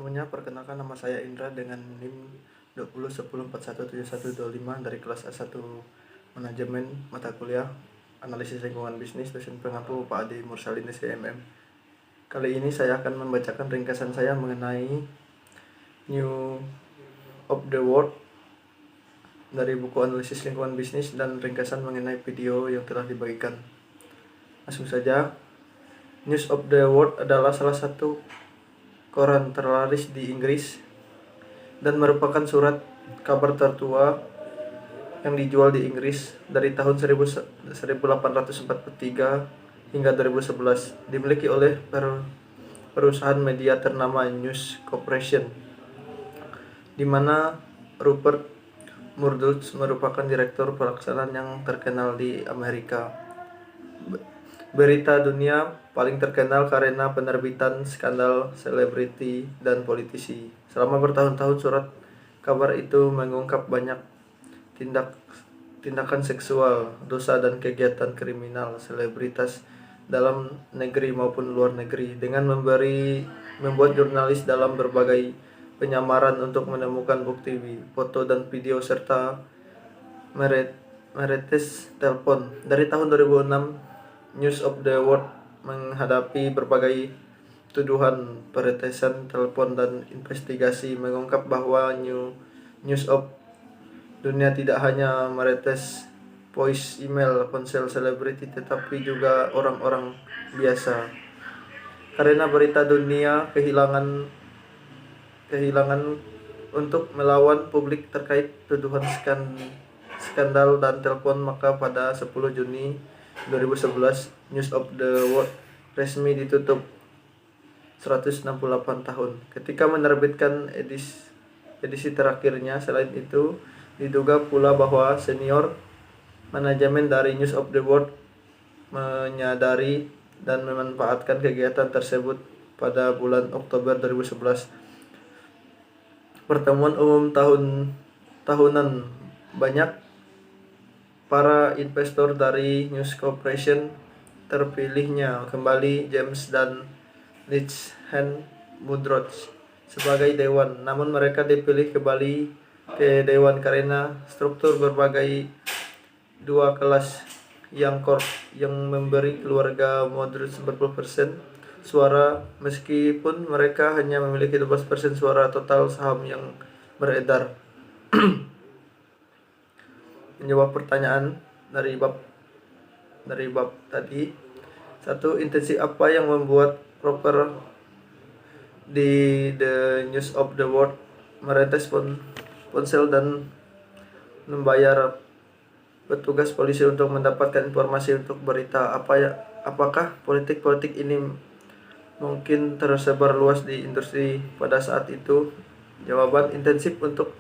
semuanya, perkenalkan nama saya Indra dengan NIM 2010417125 dari kelas A1 Manajemen Mata Kuliah Analisis Lingkungan Bisnis, dosen pengampu Pak Adi Mursalin SCMM. Kali ini saya akan membacakan ringkasan saya mengenai New of the World dari buku Analisis Lingkungan Bisnis dan ringkasan mengenai video yang telah dibagikan. Langsung saja. News of the World adalah salah satu koran terlaris di Inggris dan merupakan surat kabar tertua yang dijual di Inggris dari tahun 1843 hingga 2011. Dimiliki oleh perusahaan media ternama News Corporation, di mana Rupert Murdoch merupakan direktur pelaksana yang terkenal di Amerika. Berita dunia paling terkenal karena penerbitan skandal selebriti dan politisi. Selama bertahun-tahun surat kabar itu mengungkap banyak tindakan seksual, dosa dan kegiatan kriminal selebritas dalam negeri maupun luar negeri, dengan membuat jurnalis dalam berbagai penyamaran untuk menemukan bukti foto dan video serta meretes telepon. Dari tahun 2006, News of the World menghadapi berbagai tuduhan peretesan telepon dan investigasi mengungkap bahwa News of dunia tidak hanya meretes voice, email, ponsel selebriti, tetapi juga orang-orang biasa. Karena berita dunia kehilangan untuk melawan publik terkait tuduhan skandal dan telepon, maka pada 10 Juni 2011 News of the World resmi ditutup 168 tahun ketika menerbitkan edisi terakhirnya. Selain itu, diduga pula bahwa senior manajemen dari News of the World menyadari dan memanfaatkan kegiatan tersebut. Pada bulan Oktober 2011, pertemuan umum tahunan banyak para investor dari News Corporation, terpilihnya kembali James dan Lichen Mudroch sebagai dewan. Namun mereka dipilih kembali ke dewan karena struktur berbagai dua kelas yang memberi keluarga Mudroch 40% suara, meskipun mereka hanya memiliki 12% suara total saham yang beredar. Menjawab pertanyaan dari bab tadi. 1. Intensi apa yang membuat Roper di The News of the World meretes ponsel dan membayar petugas polisi untuk mendapatkan informasi untuk berita? Apakah politik ini mungkin tersebar luas di industri pada saat itu? Jawaban: intensif untuk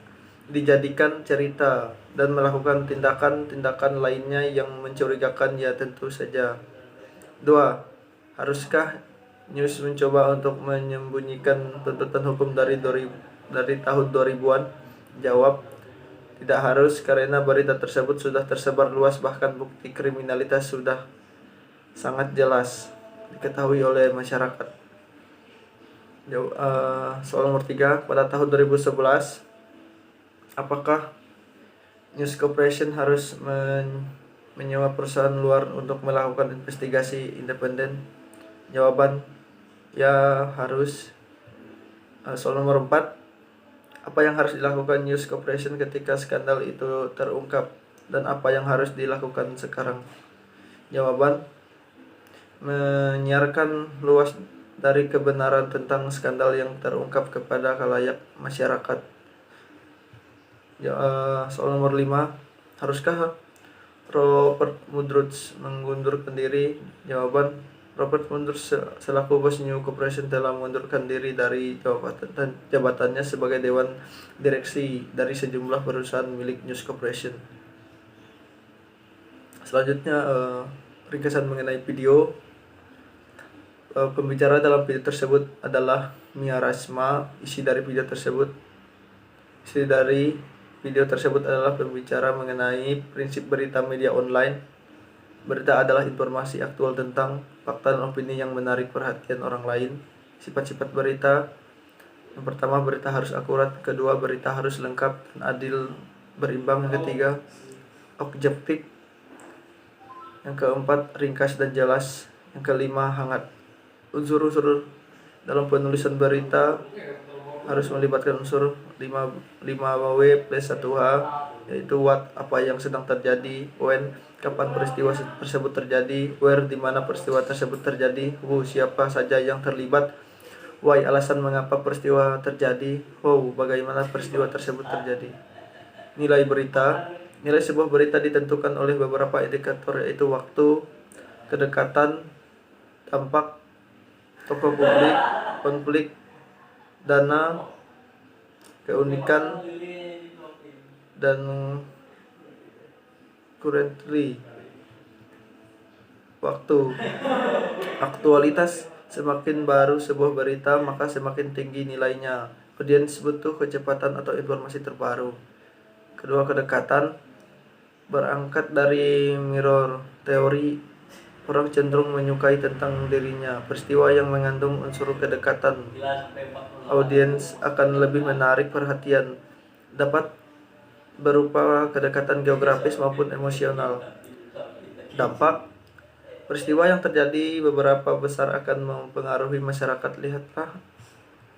dijadikan cerita dan melakukan tindakan lainnya yang mencurigakan? Ya, tentu saja. 2. Haruskah News mencoba untuk menyembunyikan tuntutan hukum dari tahun 2000-an? Jawab: tidak harus, karena berita tersebut sudah tersebar luas, bahkan bukti kriminalitas sudah sangat jelas diketahui oleh masyarakat. Soal nomor 3. Pada tahun 2011, apakah News Corporation harus menyewa perusahaan luar untuk melakukan investigasi independen? Jawaban: ya, harus. Soal nomor 4. Apa yang harus dilakukan News Corporation ketika skandal itu terungkap, dan apa yang harus dilakukan sekarang? Jawaban: menyiarkan luas dari kebenaran tentang skandal yang terungkap kepada khalayak masyarakat. Soal nomor 5. Haruskah Rupert Murdoch mengundurkan diri? Jawaban: Rupert Murdoch selaku bos News Corporation telah mengundurkan diri dari jabatannya sebagai dewan direksi dari sejumlah perusahaan milik News Corporation. Selanjutnya, ringkasan mengenai video. Pembicara dalam video tersebut adalah Mia Rasma. Isi dari video tersebut adalah pembicara mengenai prinsip berita media online. Berita adalah informasi aktual tentang fakta dan opini yang menarik perhatian orang lain. Sifat-sifat berita: Yang pertama, berita harus akurat. Kedua, berita harus lengkap dan adil, berimbang. Yang ketiga, objektif. Yang keempat, ringkas dan jelas. Yang kelima, hangat. Unsur-unsur dalam penulisan berita harus melibatkan unsur 5W plus 1H, yaitu what, apa yang sedang terjadi; when, kapan peristiwa tersebut terjadi; where, di mana peristiwa tersebut terjadi; who, siapa saja yang terlibat; why, alasan mengapa peristiwa terjadi; how, bagaimana peristiwa tersebut terjadi. Nilai berita. Nilai sebuah berita ditentukan oleh beberapa indikator, yaitu waktu, kedekatan, dampak, tokoh publik, konflik, dana, keunikan, dan currently. Waktu. Aktualitas. Semakin baru sebuah berita, maka semakin tinggi nilainya. Audiens butuh kecepatan atau informasi terbaru. Kedua, kedekatan. Berangkat dari mirror teori, orang cenderung menyukai tentang dirinya peristiwa yang mengandung unsur kedekatan. Audiens akan lebih menarik perhatian. Dapat berupa kedekatan geografis maupun emosional. Dampak. Peristiwa yang terjadi beberapa besar akan mempengaruhi masyarakat. Lihatlah,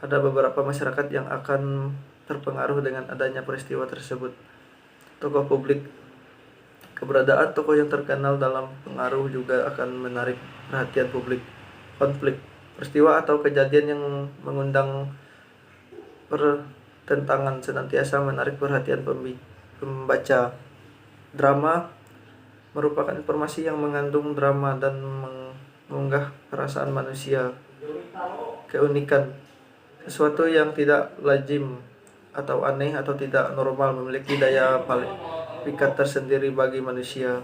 ada beberapa masyarakat yang akan terpengaruh dengan adanya peristiwa tersebut. Tokoh publik. Keberadaan tokoh yang terkenal dalam pengaruh juga akan menarik perhatian publik. Konflik. Peristiwa atau kejadian yang mengundang pertentangan senantiasa menarik perhatian pembaca. Drama. Merupakan informasi yang mengandung drama dan mengunggah perasaan manusia. Keunikan. Sesuatu yang tidak lazim atau aneh atau tidak normal, memiliki daya pikat tersendiri bagi manusia.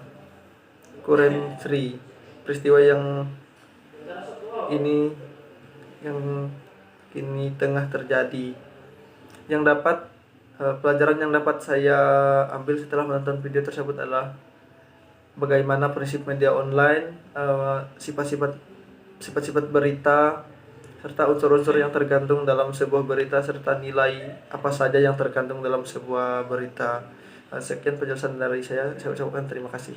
Currently. Peristiwa yang kini tengah terjadi. Pelajaran yang dapat saya ambil setelah menonton video tersebut adalah bagaimana prinsip media online, sifat-sifat berita, serta unsur-unsur yang tergantung dalam sebuah berita, serta nilai apa saja yang tergantung dalam sebuah berita. Sekian penjelasan dari saya ucapkan terima kasih.